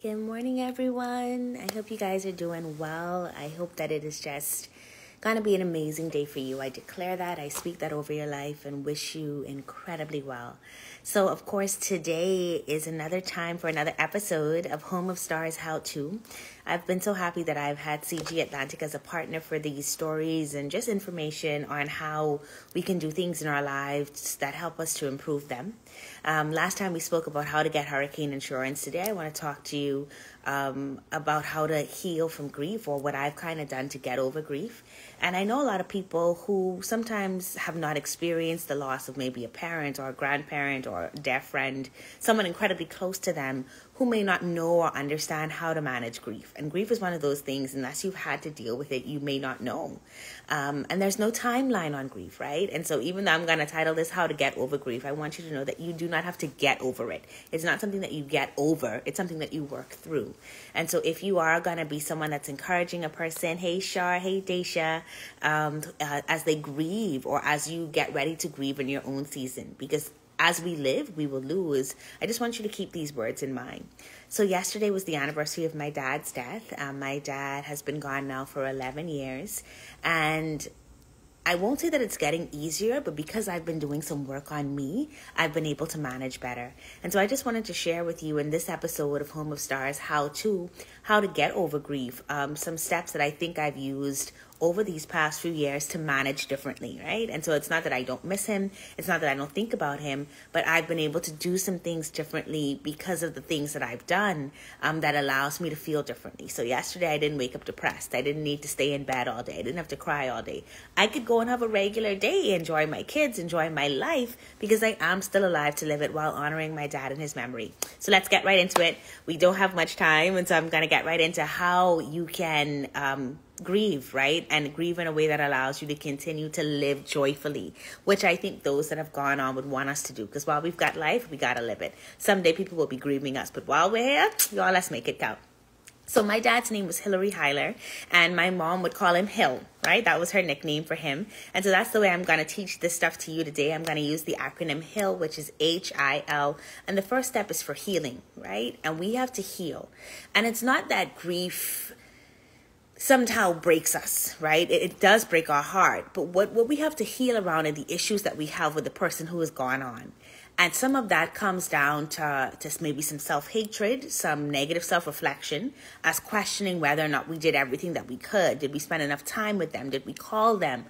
Good morning, everyone. I hope you guys are doing well. I hope that it is just going to be an amazing day for you. I declare that. I speak that over your life and wish you incredibly well. So, of course, today is another time for another episode of Home of Stars How To. I've been so happy that I've had CG Atlantic as a partner for these stories and just information on how we can do things in our lives that help us to improve them. Last time we spoke about how to get hurricane insurance. Today I want to talk to you about how to heal from grief, or what I've kind of done to get over grief. And I know a lot of people who sometimes have not experienced the loss of maybe a parent or a grandparent or a dear friend, someone incredibly close to them, who may not know or understand how to manage grief. And grief is one of those things, unless you've had to deal with it, you may not know. And there's no timeline on grief, right? And so even though I'm going to title this How to Get Over Grief, I want you to know that you do not have to get over it. It's not something that you get over. It's something that you work through. And so if you are going to be someone that's encouraging a person, hey Shar, hey Daisha, as they grieve, or as you get ready to grieve in your own season, because as we live, we will lose. I just want you to keep these words in mind. So yesterday was the anniversary of my dad's death. My dad has been gone now for 11 years. And I won't say that it's getting easier, but because I've been doing some work on me, I've been able to manage better. And so I just wanted to share with you in this episode of Home of Stars how to get over grief, some steps that I think I've used over these past few years to manage differently, right? And so it's not that I don't miss him, it's not that I don't think about him, but I've been able to do some things differently because of the things that I've done that allows me to feel differently. So yesterday I didn't wake up depressed. I didn't need to stay in bed all day. I didn't have to cry all day. I could go and have a regular day, enjoy my kids, enjoy my life, because I am still alive to live it while honoring my dad and his memory. So let's get right into it. We don't have much time, and so I'm going to get right into how you can grieve, right? And grieve in a way that allows you to continue to live joyfully, which I think those that have gone on would want us to do, because while we've got life, we got to live it. Someday people will be grieving us, but while we're here, y'all, let's make it count. So my dad's name was H.I.L, and my mom would call him Hill, right? That was her nickname for him. And so that's the way I'm going to teach this stuff to you today. I'm going to use the acronym HIL, which is H-I-L. And the first step is for healing, right? And we have to heal. And it's not that grief somehow breaks us, right? It does break our heart. But what we have to heal around are the issues that we have with the person who has gone on. And some of that comes down to just maybe some self-hatred, some negative self-reflection, as questioning whether or not we did everything that we could. Did we spend enough time with them? Did we call them?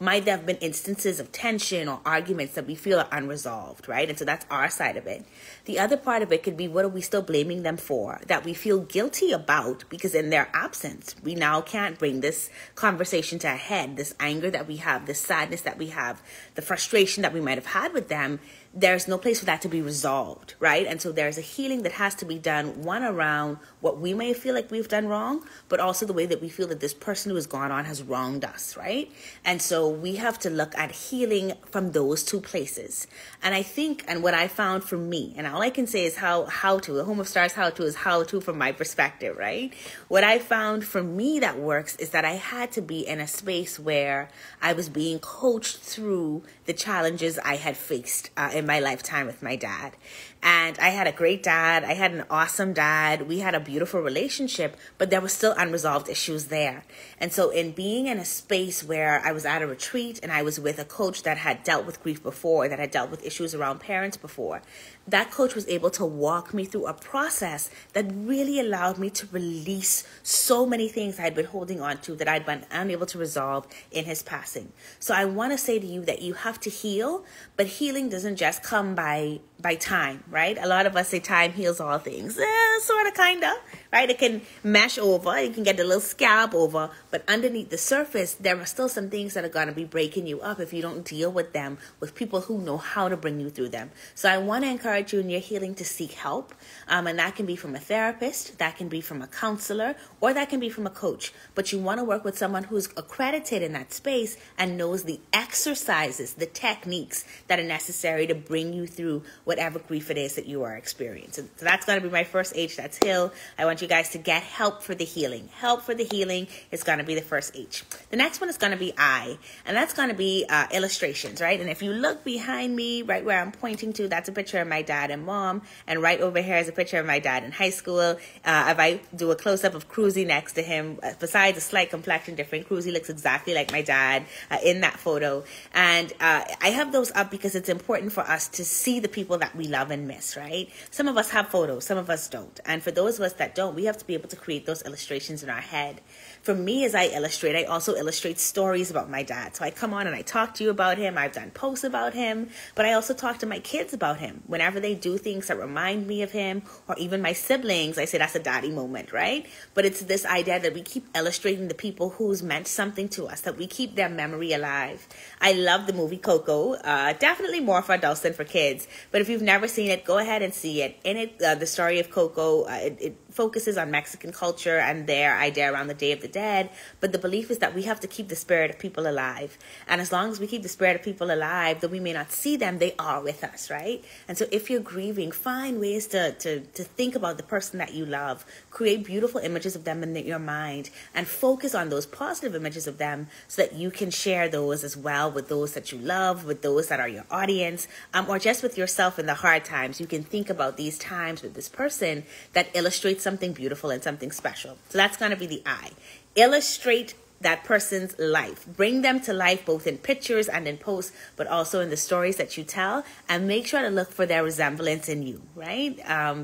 Might there have been instances of tension or arguments that we feel are unresolved, right? And so that's our side of it. The other part of it could be, what are we still blaming them for that we feel guilty about, because in their absence, we now can't bring this conversation to a head, this anger that we have, this sadness that we have, the frustration that we might have had with them. There's no place for that to be resolved, right? And so there's a healing that has to be done, one around what we may feel like we've done wrong, but also the way that we feel that this person who has gone on has wronged us, right? And so we have to look at healing from those two places. And I think, and what I found for me, and all I can say is how to, the Home of Stars how to is how to from my perspective, right? What I found for me that works is that I had to be in a space where I was being coached through the challenges I had faced in my lifetime with my dad. And I had a great dad. I had an awesome dad. We had a beautiful relationship, but there were still unresolved issues there. And so in being in a space where I was at a retreat and I was with a coach that had dealt with grief before, that had dealt with issues around parents before, that coach was able to walk me through a process that really allowed me to release so many things I'd been holding on to that I'd been unable to resolve in his passing. So I want to say to you that you have to heal, but healing doesn't just come by time, right? A lot of us say time heals all things. Sort of, kind of, right? It can mesh over. You can get a little scab over. But underneath the surface, there are still some things that are going to be breaking you up if you don't deal with them with people who know how to bring you through them. So I want to encourage you in your healing to seek help. And that can be from a therapist, that can be from a counselor, or that can be from a coach. But you want to work with someone who's accredited in that space and knows the exercises, the techniques that are necessary to bring you through whatever grief it is that you are experiencing. So that's going to be my first H. That's Hill. I want want you guys to get help for the healing. Help for the healing is going to be the first H. The next one is going to be I, and that's going to be illustrations, right? And if you look behind me, right where I'm pointing to, that's a picture of my dad and mom, and right over here is a picture of my dad in high school. If I do a close-up of Cruzy next to him, besides a slight complexion difference, Cruzy looks exactly like my dad in that photo. And I have those up because it's important for us to see the people that we love and miss, right? Some of us have photos, some of us don't. And for those of us that don't, we have to be able to create those illustrations in our head. For me, as I illustrate, I also illustrate stories about my dad. So I come on and I talk to you about him. I've done posts about him, but I also talk to my kids about him. Whenever they do things that remind me of him, or even my siblings, I say that's a daddy moment, right? But it's this idea that we keep illustrating the people who's meant something to us, that we keep their memory alive. I love the movie Coco, definitely more for adults than for kids. But if you've never seen it, go ahead and see it. In it, the story of Coco, it focuses on Mexican culture and their idea around the Day of the Dead. But the belief is that we have to keep the spirit of people alive. And as long as we keep the spirit of people alive, though we may not see them, they are with us, right? And so if you're grieving, find ways to think about the person that you love. Create beautiful images of them in your mind and focus on those positive images of them so that you can share those as well with those that you love, with those that are your audience, or just with yourself in the hard times. You can think about these times with this person that illustrates something beautiful and something special. So that's going to be the I. Illustrate that person's life. Bring them to life both in pictures and in posts, but also in the stories that you tell, and make sure to look for their resemblance in you, right?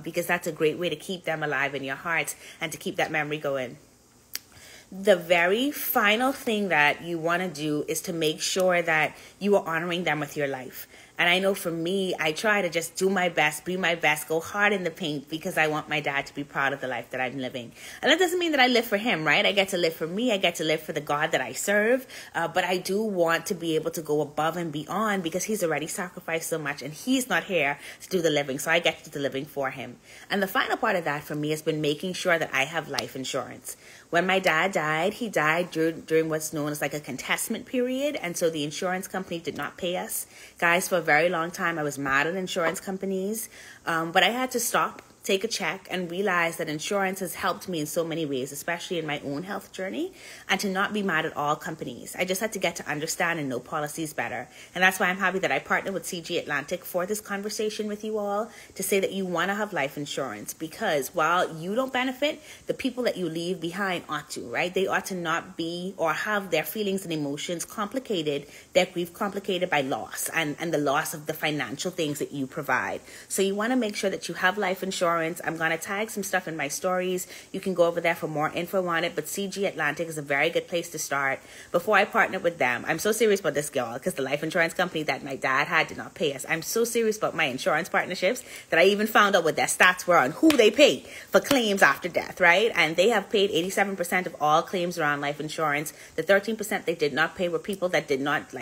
Because that's a great way to keep them alive in your heart and to keep that memory going. The very final thing that you want to do is to make sure that you are honoring them with your life. And I know for me, I try to just do my best, be my best, go hard in the paint because I want my dad to be proud of the life that I'm living. And that doesn't mean that I live for him, right? I get to live for me. I get to live for the God that I serve. But I do want to be able to go above and beyond because he's already sacrificed so much and he's not here to do the living. So I get to do the living for him. And the final part of that for me has been making sure that I have life insurance. When my dad died, he died during what's known as like a contestment period. And so the insurance company did not pay us. Guys, for a very long time, I was mad at insurance companies. But I had to stop, take a check, and realize that insurance has helped me in so many ways, especially in my own health journey, and to not be mad at all companies. I just had to get to understand and know policies better. And that's why I'm happy that I partnered with CG Atlantic for this conversation with you all to say that you want to have life insurance because while you don't benefit, the people that you leave behind ought to, right? They ought to not be or have their feelings and emotions complicated, their grief complicated by loss and the loss of the financial things that you provide. So you want to make sure that you have life insurance. I'm going to tag some stuff in my stories. You can go over there for more info on it, but CG Atlantic is a very good place to start. Before I partnered with them, I'm so serious about this, girl, because the life insurance company that my dad had did not pay us. I'm so serious about my insurance partnerships that I even found out what their stats were on who they pay for claims after death, right? And they have paid 87% of all claims around life insurance. The 13% they did not pay were people that did not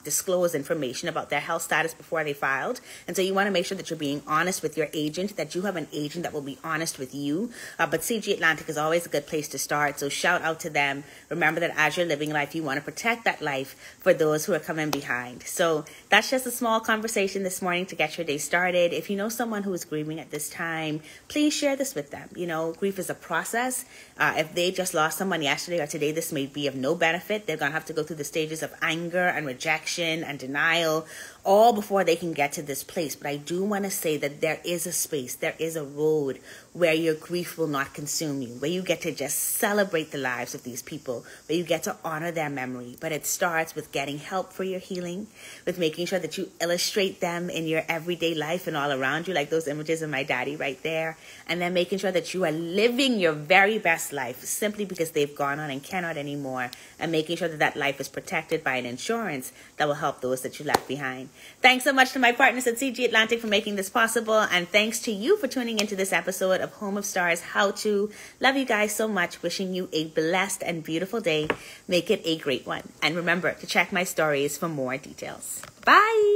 disclose information about their health status before they filed. And so you want to make sure that you're being honest with your agent, that you have an agent that will be honest with you. But CG Atlantic is always a good place to start. So shout out to them. Remember that as you're living life, you want to protect that life for those who are coming behind. So that's just a small conversation this morning to get your day started. If you know someone who is grieving at this time, please share this with them. You know, grief is a process. If they just lost someone yesterday or today, this may be of no benefit. They're going to have to go through the stages of anger and rejection and denial all before they can get to this place. But I do want to say that there is a space, there is a road where your grief will not consume you, where you get to just celebrate the lives of these people, where you get to honor their memory. But it starts with getting help for your healing, with making sure that you illustrate them in your everyday life and all around you, like those images of my daddy right there, and then making sure that you are living your very best life simply because they've gone on and cannot anymore, and making sure that that life is protected by an insurance that will help those that you left behind. Thanks so much to my partners at CG Atlantic for making this possible, and thanks to you for tuning into this episode of Home of Stars How To. Love you guys so much. Wishing you a blessed and beautiful day. Make it a great one. And remember to check my stories for more details. Bye!